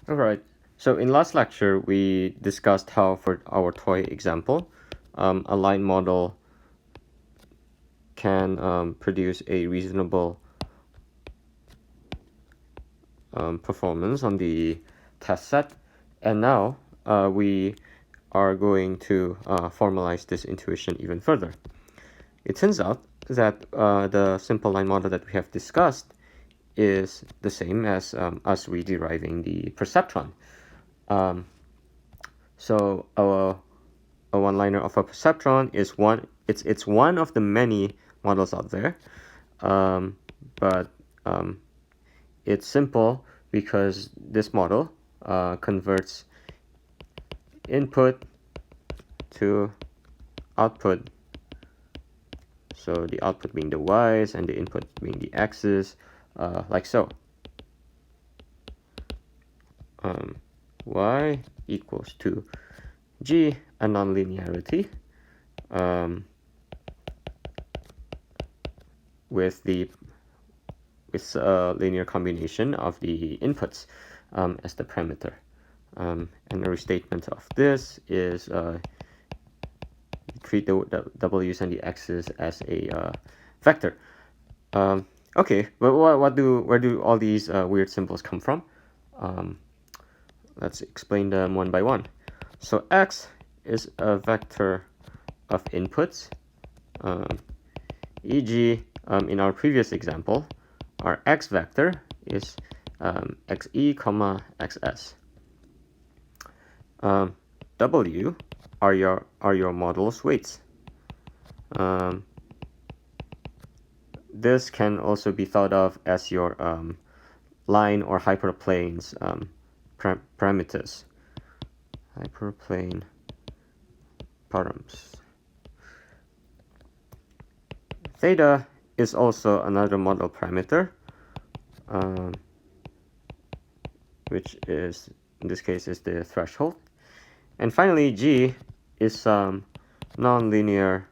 Alright, so in last lecture we discussed how for our toy example, a line model can produce a reasonable performance on the test set, and now we are going to formalize this intuition even further. It turns out that the simple line model that we have discussed is the same as us re-deriving the perceptron. So a one-liner of a perceptron is it's one of the many models out there, but it's simple because this model converts input to output. So the output being the y's and the input being the x's, like so. Y equals to G, a nonlinearity, with a linear combination of the inputs as the parameter. And a restatement of this is treat the w's and the x's as a vector. Okay, but where do all these weird symbols come from? Let's explain them one by one. So x is a vector of inputs, e.g. In our previous example, our x vector is xe, xs. W are your model's weights. This can also be thought of as your line or hyperplane's parameters. Hyperplane params. Theta is also another model parameter, which is in this case is the threshold. And finally, G is some nonlinear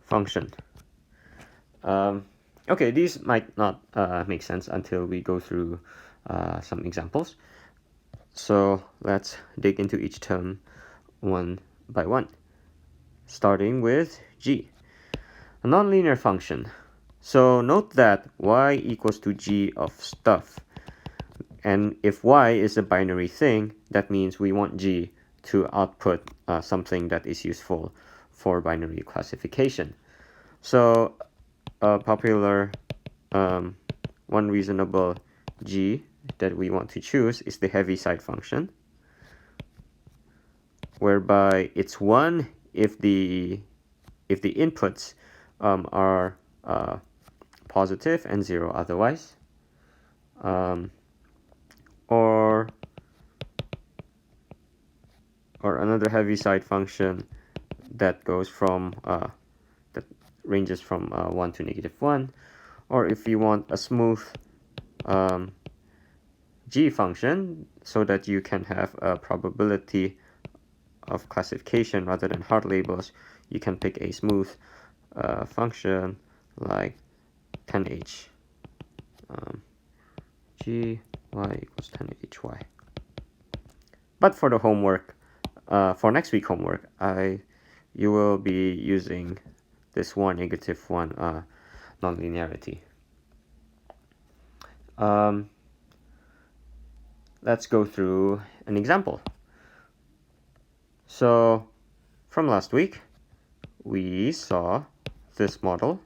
function. Okay, these might not make sense until we go through some examples. So let's dig into each term one by one, starting with G, a nonlinear function. So note that y equals to G of stuff. And if y is a binary thing, that means we want G to output something that is useful for binary classification. So a popular one reasonable G that we want to choose is the Heaviside function, whereby it's 1 if the inputs are positive and 0 otherwise, or another Heaviside function that goes from that ranges from 1 to -1, or if you want a smooth G function so that you can have a probability of classification rather than hard labels, you can pick a smooth function like 10h. G y equals 10hy. But for the homework, for next week homework, you will be using this one -1 nonlinearity. Let's go through an example. So from last week, we saw this model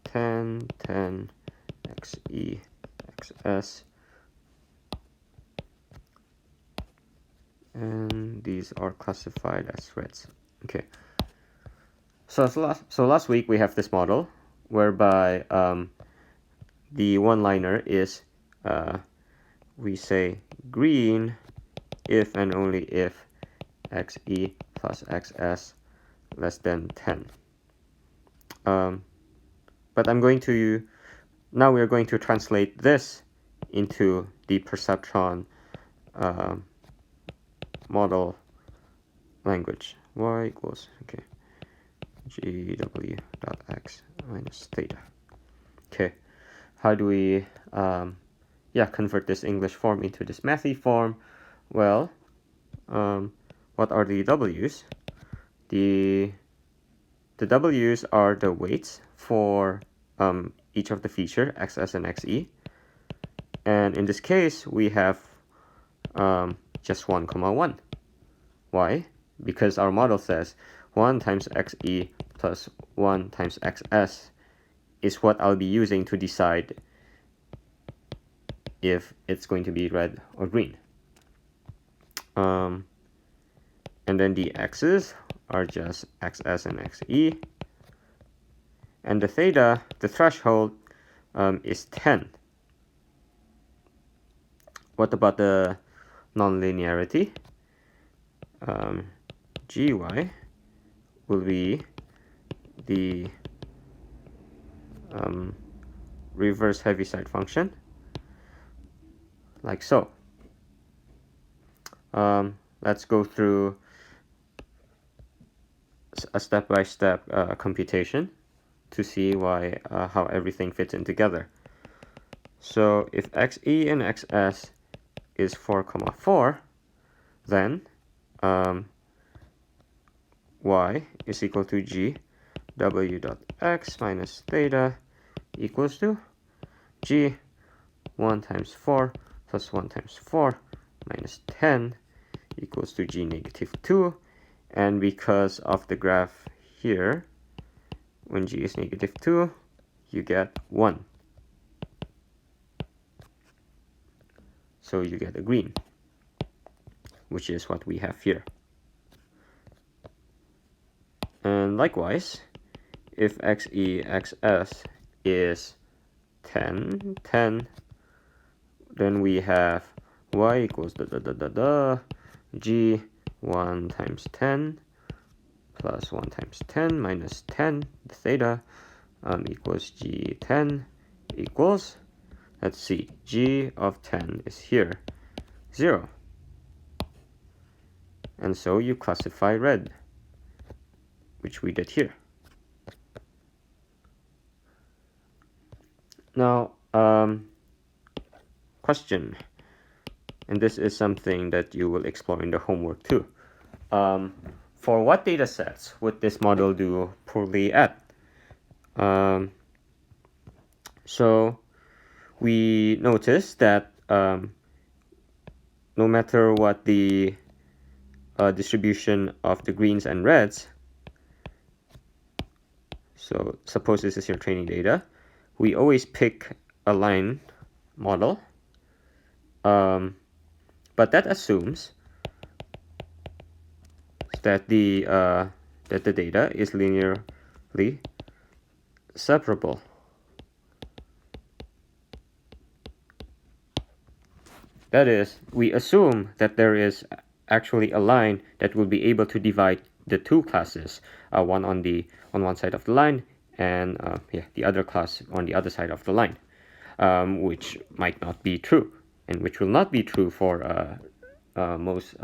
10, 10, xe, xs, and these are classified as threads. Okay. So last week we have this model whereby the one-liner is we say green if and only if xe plus xs less than 10. But now we are going to translate this into the perceptron model language. Y equals, okay, gw dot x minus theta. Okay, how do we convert this English form into this mathy form. Well, what are the W's? The W's are the weights for each of the feature, xs and xe. And in this case, we have just 1, 1. Why? Because our model says 1 times xe plus 1 times xs is what I'll be using to decide if it's going to be red or green. And then the x's are just xs and xe. And the theta, the threshold, is 10. What about the nonlinearity? Gy will be the reverse Heaviside function, like so. Let's go through a step-by-step computation to see how everything fits in together. So if xe and xs is 4, 4, then y is equal to g w dot x minus theta equals to g 1 times 4 plus 1 times 4 minus 10 equals to g negative 2. And because of the graph here, when g is negative 2, you get 1. So you get a green, which is what we have here. And likewise, if xe, xs is 10, 10, then we have y equals g 1 times 10 plus 1 times 10 minus 10, the theta, equals g10 equals, let's see, g of 10 is here, 0. And so you classify red, which we did here. Now, question, and this is something that you will explore in the homework too. For what data sets would this model do poorly at? So we notice that no matter what the distribution of the greens and reds, so suppose this is your training data, we always pick a line model, but that assumes that the data is linearly separable. That is, we assume that there is actually a line that will be able to divide the two classes, one on one side of the line, and the other class on the other side of the line, which might not be true, and which will not be true for most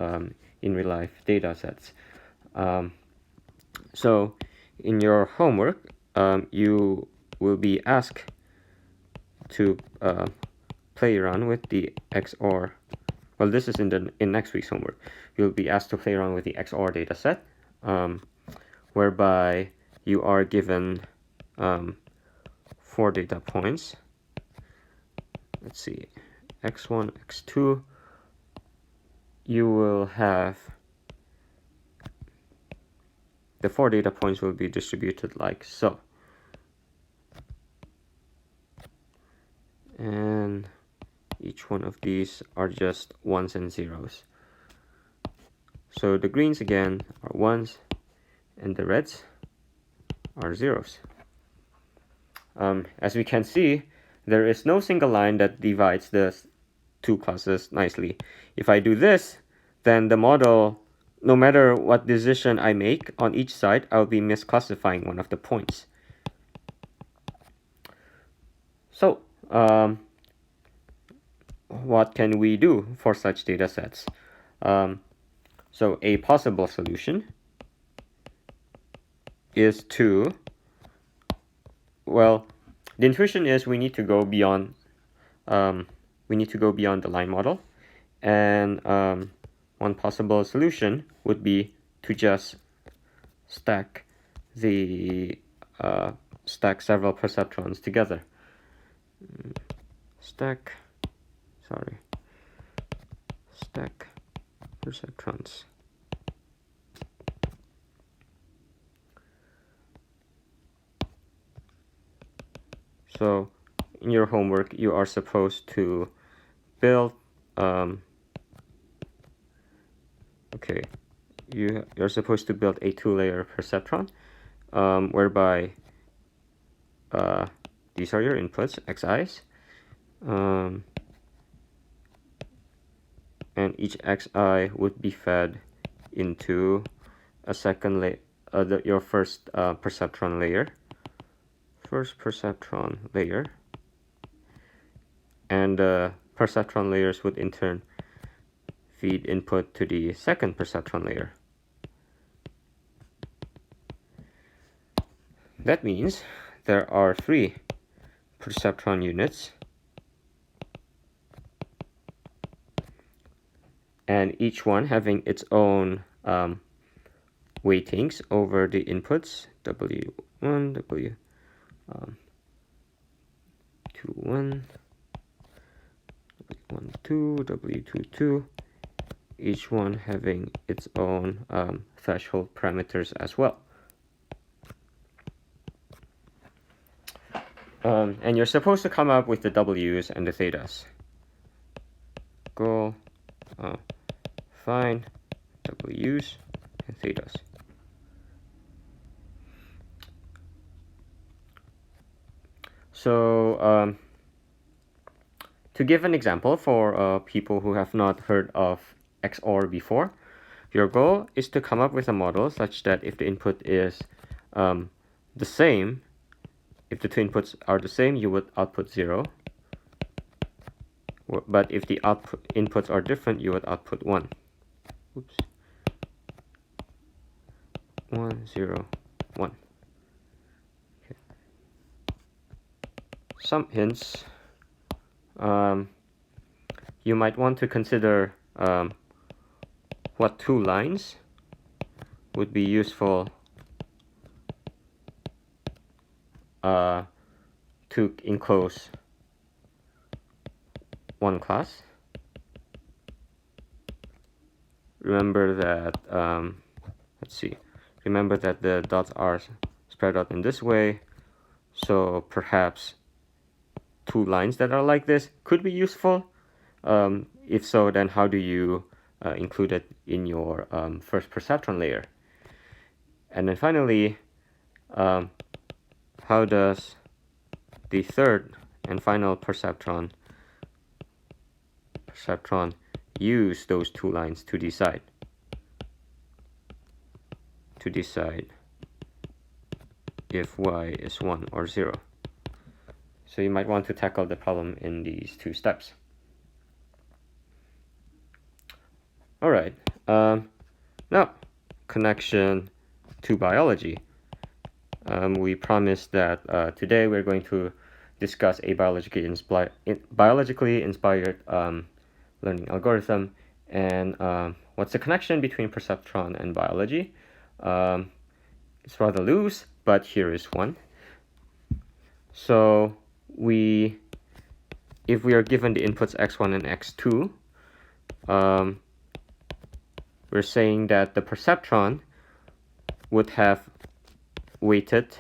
in real life data sets. So in your homework, you will be asked to play around with the XOR. Well, this is in next week's homework. You'll be asked to play around with the XOR data set, whereby you are given 4 data points. Let's see, x1, x2. You will have the 4 data points will be distributed like so. And each one of these are just 1s and 0s. So the greens again are 1s, and the reds are 0s. As we can see, there is no single line that divides the two classes nicely. If I do this, then the model, no matter what decision I make on each side, I'll be misclassifying one of the points. So, what can we do for such data sets? So a possible solution is to, well, the intuition is we need to go beyond we need to go beyond the line model. And one possible solution would be to just stack several perceptrons together. Stack perceptrons. So in your homework, you are supposed to build you're supposed to build a 2-layer perceptron, whereby these are your inputs, xi's, and each xi would be fed into a second layer, your first perceptron layer, and the perceptron layers would in turn feed input to the second perceptron layer. That means there are 3 perceptron units, and each one having its own weightings over the inputs, W1, W21, W12, W22, each one having its own threshold parameters as well. And you're supposed to come up with the W's and the thetas. Go find W's and thetas. So to give an example for people who have not heard of XOR before, your goal is to come up with a model such that if the input is the same, if the 2 inputs are the same, you would output 0. But if the inputs are different, you would output 1. Oops. 1, 0, 1. Okay. Some hints. You might want to consider what 2 lines would be useful to enclose one class. Remember that remember that the dots are spread out in this way, so perhaps 2 lines that are like this could be useful. If so, then how do you include it in your first perceptron layer? And then finally, how does the third and final perceptron use those 2 lines to decide if y is 1 or 0? So you might want to tackle the problem in these 2 steps. All right, now connection to biology. We promised that today we're going to discuss a biologically inspired learning algorithm, and what's the connection between perceptron and biology. It's rather loose, but here is one. So if we are given the inputs x1 and x2, we're saying that the perceptron would have weighted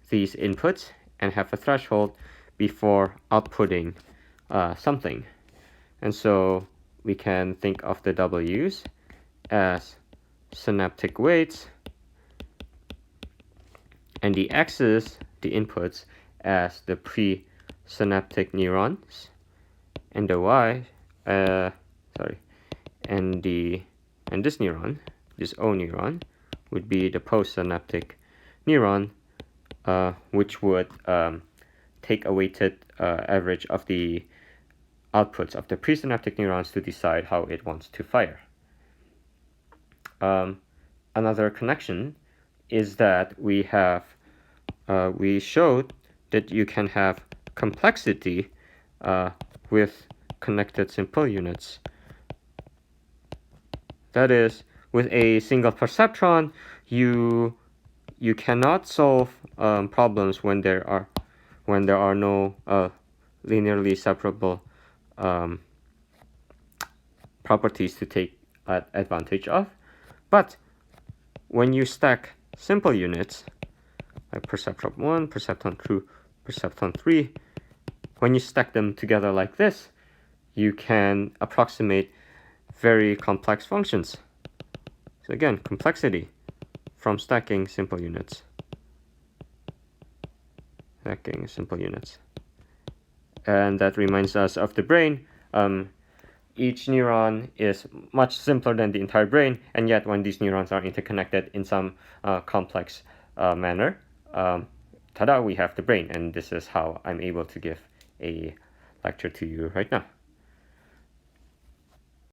these inputs and have a threshold before outputting something. And so we can think of the W's as synaptic weights, and the X's, the inputs, as the presynaptic neurons, and the Y, and this neuron, this O neuron, would be the postsynaptic neuron, which would take a weighted average of the outputs of the presynaptic neurons to decide how it wants to fire. Another connection is that we showed that you can have complexity with connected simple units. That is, with a single perceptron, you cannot solve problems when there are no linearly separable properties to take advantage of. But when you stack simple units, like Perceptron 1, Perceptron 2, Perceptron 3, when you stack them together like this, you can approximate very complex functions. So again, complexity from stacking simple units. Stacking simple units. And that reminds us of the brain. Each neuron is much simpler than the entire brain, and yet when these neurons are interconnected in some complex manner, tada, we have the brain. And this is how I'm able to give a lecture to you right now.